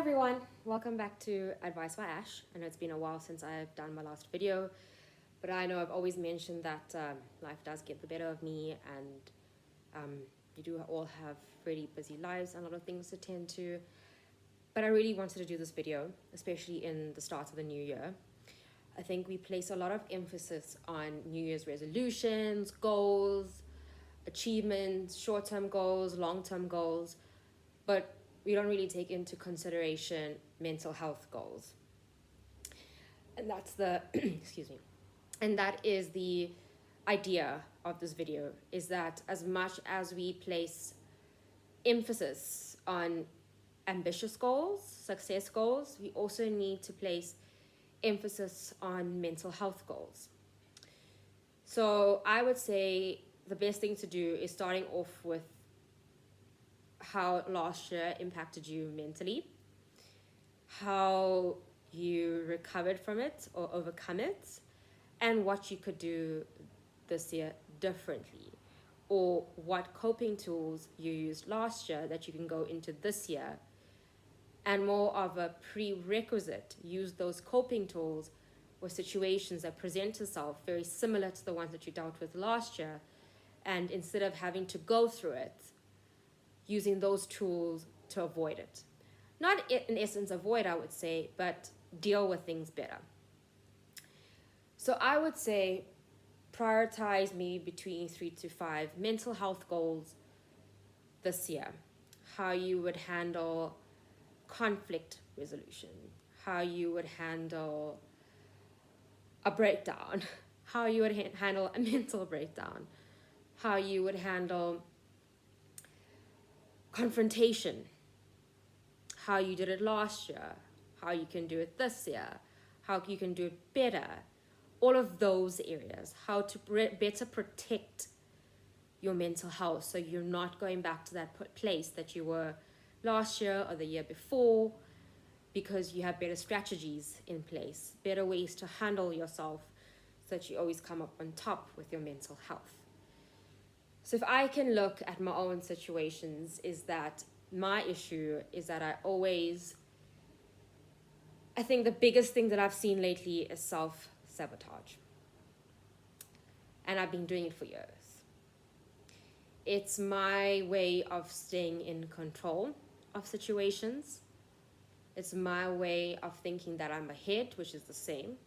everyone, welcome back to Advice by Ash. I know it's been a while since I've done my last video, but I know I've always mentioned that life does get the better of me, and you do all have really busy lives and a lot of things to tend to. But I really wanted to do this video, especially in the start of the new year. I think we place a lot of emphasis on New Year's resolutions, goals, achievements, short-term goals, long-term goals, but we don't really take into consideration mental health goals. And that's the, excuse me, and that is the idea of this video, is that as much as we place emphasis on ambitious goals, success goals, we also need to place emphasis on mental health goals. So I would say the best thing to do is starting off with how last year impacted you mentally, how you recovered from it or overcome it, and what you could do this year differently, or what coping tools you used last year that you can go into this year, and more of a prerequisite, use those coping tools or situations that present itself very similar to the ones that you dealt with last year, and instead of having to go through it, using those tools to avoid it. Not in essence avoid, I would say, but deal with things better. So I would say prioritize maybe between 3 to 5 mental health goals this year. How you would handle conflict resolution, how you would handle a breakdown, how you would handle a mental breakdown, how you would handle confrontation, how you did it last year, how you can do it this year, how you can do it better, all of those areas, how to better protect your mental health so you're not going back to that place that you were last year or the year before, because you have better strategies in place, better ways to handle yourself so that you always come up on top with your mental health. So if I can look at my own situations, is that my issue is that I think the biggest thing that I've seen lately is self-sabotage. And I've been doing it for years. It's my way of staying in control of situations. It's my way of thinking that I'm ahead, which is the same,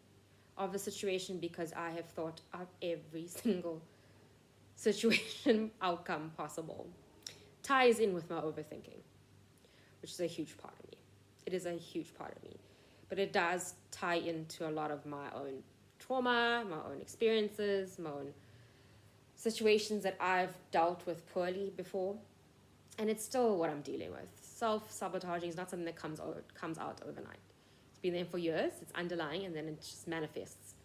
of the situation, because I have thought of every single situation outcome possible. Ties in with my overthinking, which is a huge part of me. It is a huge part of me. But it does tie into a lot of my own trauma, my own experiences, my own situations that I've dealt with poorly before. And it's still what I'm dealing with. Self-sabotaging is not something that comes out overnight. It's been there for years, it's underlying, and then it just manifests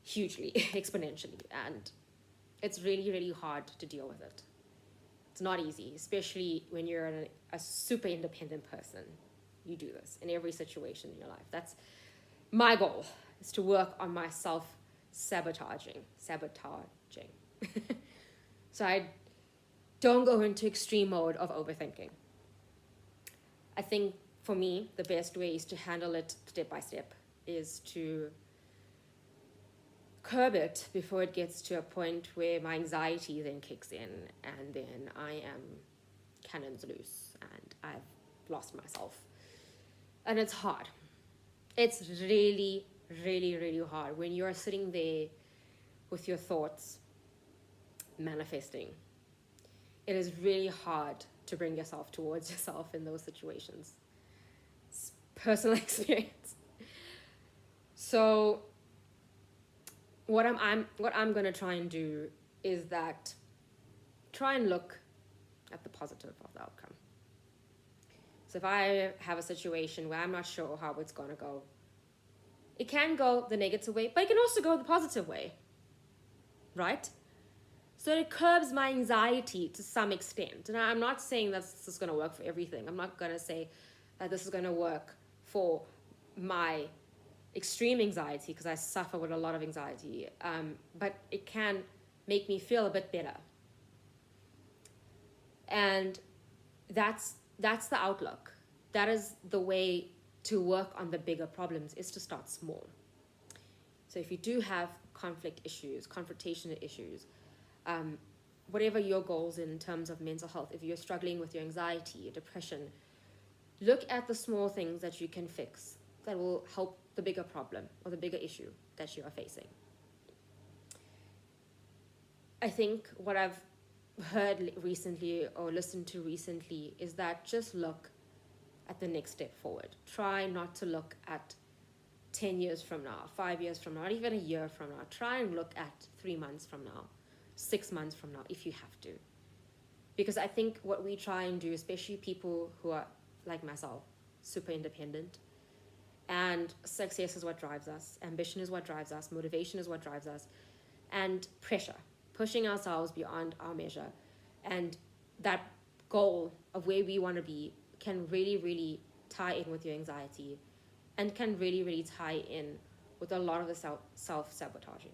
hugely, exponentially, and it's really, really hard to deal with it. It's not easy, especially when you're a super independent person. You do this in every situation in your life. That's my goal, is to work on my sabotaging. So I don't go into extreme mode of overthinking. I think for me, the best way is to handle it step by step, is to curb it before it gets to a point where my anxiety then kicks in, and then I am cannons loose and I've lost myself. And it's hard. It's really, really, really hard when you're sitting there with your thoughts manifesting. It is really hard to bring yourself towards yourself in those situations. It's personal experience. So what I'm going to try and do is that try and look at the positive of the outcome. So if I have a situation where I'm not sure how it's going to go, it can go the negative way, but it can also go the positive way, right? So it curbs my anxiety to some extent. And I'm not saying that this is going to work for everything. I'm not going to say that this is going to work for my extreme anxiety, because I suffer with a lot of anxiety, but it can make me feel a bit better. And that's the outlook. that is the way to work on the bigger problems, is to start small. So if you do have confrontational issues, whatever your goals in terms of mental health, if you're struggling with your anxiety, your depression, look at the small things that you can fix that will help the bigger problem or the bigger issue that you are facing. I think what I've heard recently or listened to recently is that just look at the next step forward. Try not to look at 10 years from now, 5 years from now, not even a year from now. Try and look at 3 months from now, 6 months from now, if you have to. Because I think what we try and do, especially people who are like myself, super independent, and success is what drives us, ambition is what drives us, motivation is what drives us, and pressure, pushing ourselves beyond our measure. And that goal of where we want to be can really, really tie in with your anxiety, and can really, really tie in with a lot of the self-sabotaging.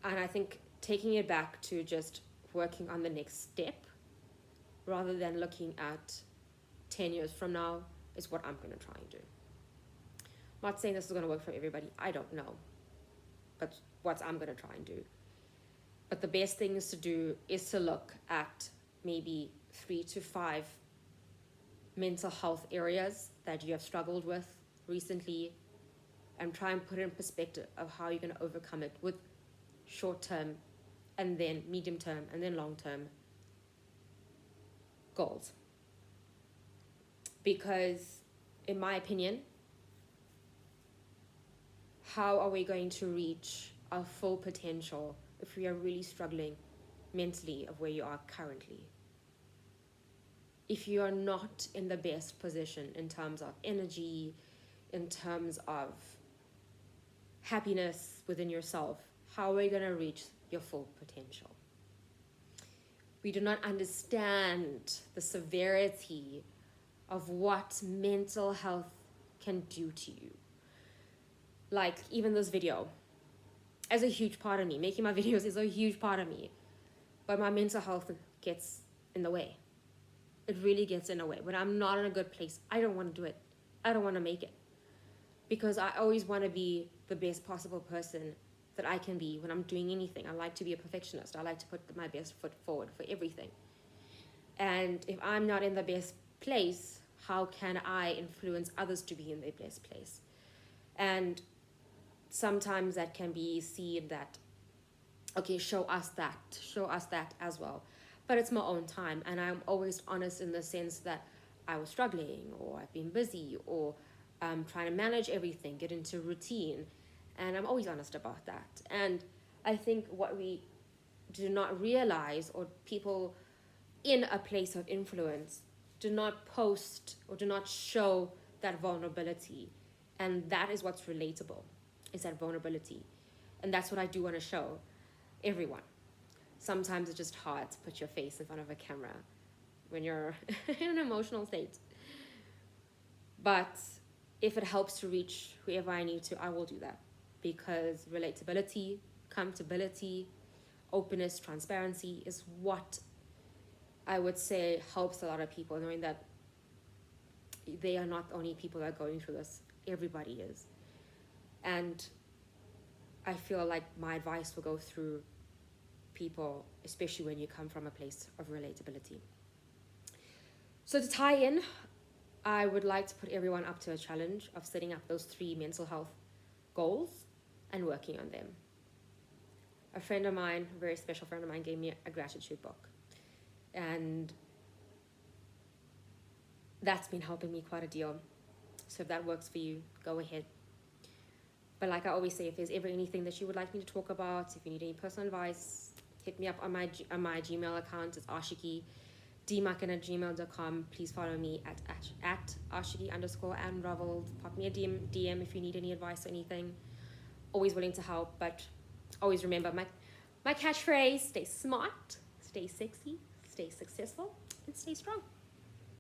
And I think taking it back to just working on the next step, rather than looking at 10 years from now, is what I'm going to try and do. I'm not saying this is going to work for everybody. I don't know. But what I'm going to try and do. But the best thing is to do is to look at maybe 3 to 5 mental health areas that you have struggled with recently, and try and put it in perspective of how you're going to overcome it with short term, and then medium term, and then long term goals. Because in my opinion, how are we going to reach our full potential if we are really struggling mentally of where you are currently? If you are not in the best position in terms of energy, in terms of happiness within yourself, how are you going to reach your full potential? We do not understand the severity of what mental health can do to you. Like even this video, as a huge part of me, making my videos is a huge part of me, but my mental health gets in the way. It really gets in the way. When I'm not in a good place, I don't want to do it. I don't want to make it. Because I always want to be the best possible person that I can be when I'm doing anything. I like to be a perfectionist. I like to put my best foot forward for everything. And if I'm not in the best place, how can I influence others to be in their best place? And sometimes that can be seen that, okay, show us that as well. But it's my own time, and I'm always honest in the sense that I was struggling, or I've been busy, or trying to manage everything, get into routine, and I'm always honest about that. And I think what we do not realize, or people in a place of influence do not post or do not show that vulnerability, and that is what's relatable, is that vulnerability. And that's what I do want to show everyone. Sometimes it's just hard to put your face in front of a camera when you're in an emotional state. But if it helps to reach whoever I need to, I will do that. Because relatability, accountability, openness, transparency is what I would say helps a lot of people, knowing that they are not the only people that are going through this. Everybody is. And I feel like my advice will go through people, especially when you come from a place of relatability. So to tie in, I would like to put everyone up to a challenge of setting up those 3 mental health goals and working on them. A friend of mine, a very special friend of mine, gave me a gratitude book. And that's been helping me quite a deal. So if that works for you, go ahead. But like I always say, if there's ever anything that you would like me to talk about, if you need any personal advice, hit me up on my Gmail account. It's aashiquidmakan@gmail.com. Please follow me at aashiqui_unraveled. Pop me a DM if you need any advice or anything. Always willing to help, but always remember my catchphrase: stay smart, stay sexy, stay successful, and stay strong.